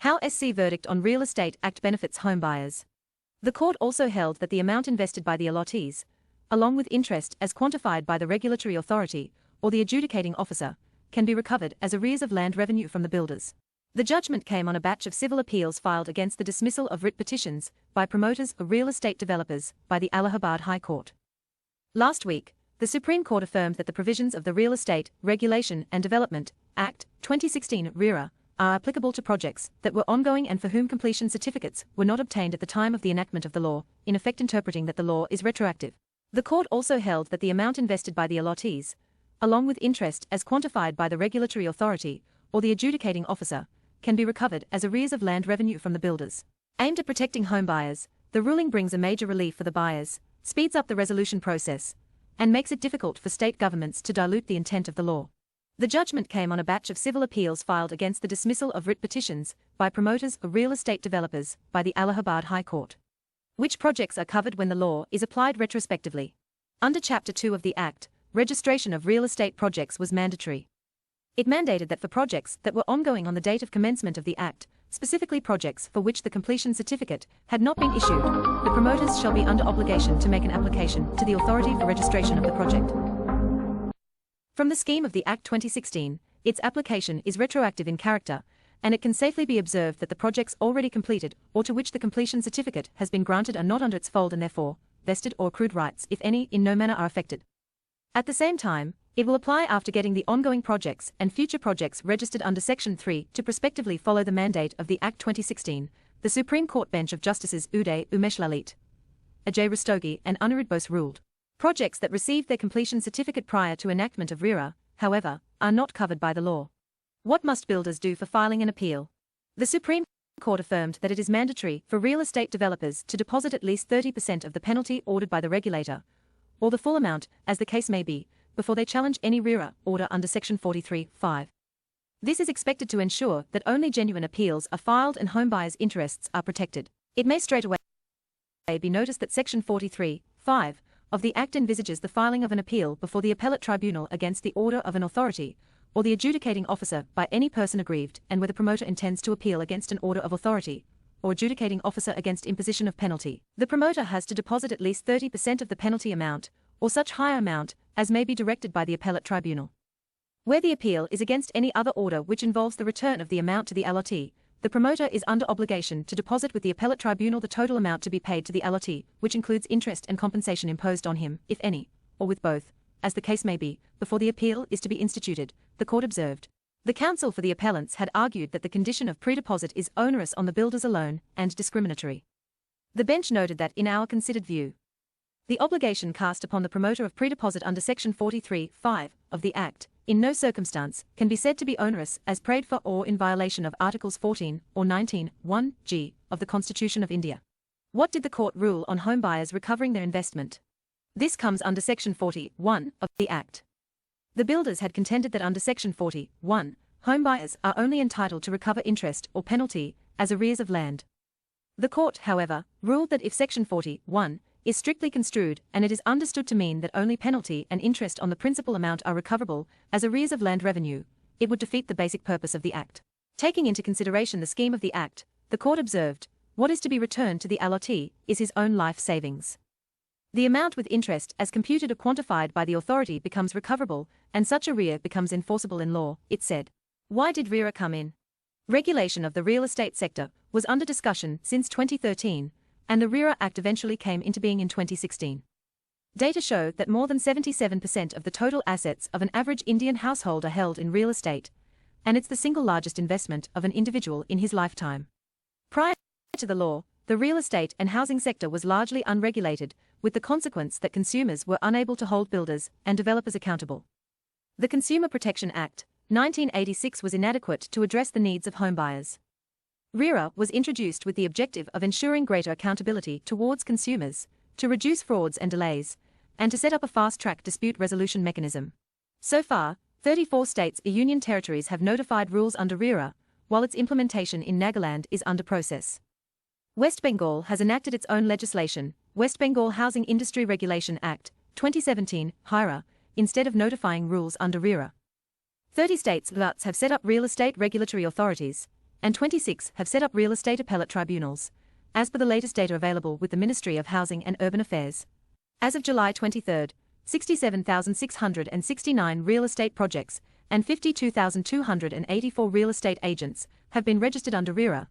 How SC verdict on Real Estate Act benefits homebuyers. The court also held that the amount invested by the allottees, along with interest as quantified by the regulatory authority or the adjudicating officer, can be recovered as arrears of land revenue from the builders. The judgment came on a batch of civil appeals filed against the dismissal of writ petitions by promoters of real estate developers by the Allahabad High Court. Last week, the Supreme Court affirmed that the provisions of the Real Estate Regulation and Development Act 2016 RERA are applicable to projects that were ongoing and for whom completion certificates were not obtained at the time of the enactment of the law, in effect interpreting that the law is retroactive. The court also held that the amount invested by the allottees, along with interest as quantified by the regulatory authority or the adjudicating officer, can be recovered as arrears of land revenue from the builders. Aimed at protecting homebuyers, the ruling brings a major relief for the buyers, speeds up the resolution process, and makes it difficult for state governments to dilute the intent of the law. The judgment came on a batch of civil appeals filed against the dismissal of writ petitions by promoters of real estate developers by the Allahabad High Court. Which projects are covered when the law is applied retrospectively? Under Chapter 2 of the Act, registration of real estate projects was mandatory. It mandated that for projects that were ongoing on the date of commencement of the Act, specifically projects for which the completion certificate had not been issued, the promoters shall be under obligation to make an application to the authority for registration of the project. From the scheme of the Act 2016, its application is retroactive in character, and it can safely be observed that the projects already completed or to which the completion certificate has been granted are not under its fold and therefore, vested or accrued rights, if any, in no manner are affected. At the same time, it will apply after getting the ongoing projects and future projects registered under Section 3 to prospectively follow the mandate of the Act 2016, the Supreme Court bench of Justices Uday Umesh Lalit, Ajay Rastogi and Anirudh Bose ruled. Projects that received their completion certificate prior to enactment of RERA, however, are not covered by the law. What must builders do for filing an appeal? The Supreme Court affirmed that it is mandatory for real estate developers to deposit at least 30% of the penalty ordered by the regulator, or the full amount, as the case may be, before they challenge any RERA order under Section 43(5). This is expected to ensure that only genuine appeals are filed and homebuyers' interests are protected. It may straightaway be noticed that Section 43(5) of the Act envisages the filing of an appeal before the appellate tribunal against the order of an authority or the adjudicating officer by any person aggrieved, and where the promoter intends to appeal against an order of authority or adjudicating officer against imposition of penalty. The promoter has to deposit at least 30% of the penalty amount or such higher amount as may be directed by the appellate tribunal. Where the appeal is against any other order which involves the return of the amount to the allottee, the promoter is under obligation to deposit with the appellate tribunal the total amount to be paid to the allottee, which includes interest and compensation imposed on him, if any, or with both, as the case may be, before the appeal is to be instituted, the court observed. The counsel for the appellants had argued that the condition of pre-deposit is onerous on the builders alone and discriminatory. The bench noted that, in our considered view, the obligation cast upon the promoter of pre-deposit under Section 43(5) of the Act, in no circumstance, can be said to be onerous as prayed for or in violation of Articles 14 or 19(1)(g) of the Constitution of India. What did the court rule on homebuyers recovering their investment? This comes under Section 41 of the Act. The builders had contended that under Section 41, homebuyers are only entitled to recover interest or penalty as arrears of land. The court, however, ruled that if Section 41 is strictly construed and it is understood to mean that only penalty and interest on the principal amount are recoverable as arrears of land revenue, it would defeat the basic purpose of the Act. Taking into consideration the scheme of the Act, the court observed, what is to be returned to the allottee is his own life savings. The amount with interest as computed or quantified by the authority becomes recoverable, and such arrear becomes enforceable in law, it said. Why did RERA come in? Regulation of the real estate sector was under discussion since 2013, and the RERA Act eventually came into being in 2016. Data show that more than 77% of the total assets of an average Indian household are held in real estate, and it's the single largest investment of an individual in his lifetime. Prior to the law, the real estate and housing sector was largely unregulated, with the consequence that consumers were unable to hold builders and developers accountable. The Consumer Protection Act, 1986 was inadequate to address the needs of homebuyers. RERA was introduced with the objective of ensuring greater accountability towards consumers, to reduce frauds and delays, and to set up a fast-track dispute resolution mechanism. So far, 34 states and union territories have notified rules under RERA, while its implementation in Nagaland is under process. West Bengal has enacted its own legislation, West Bengal Housing Industry Regulation Act, 2017, RERA, instead of notifying rules under RERA. 30 states have set up real estate regulatory authorities, and 26 have set up real estate appellate tribunals, as per the latest data available with the Ministry of Housing and Urban Affairs. As of July 23, 67,669 real estate projects and 52,284 real estate agents have been registered under RERA,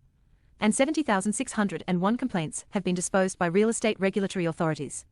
and 70,601 complaints have been disposed by real estate regulatory authorities.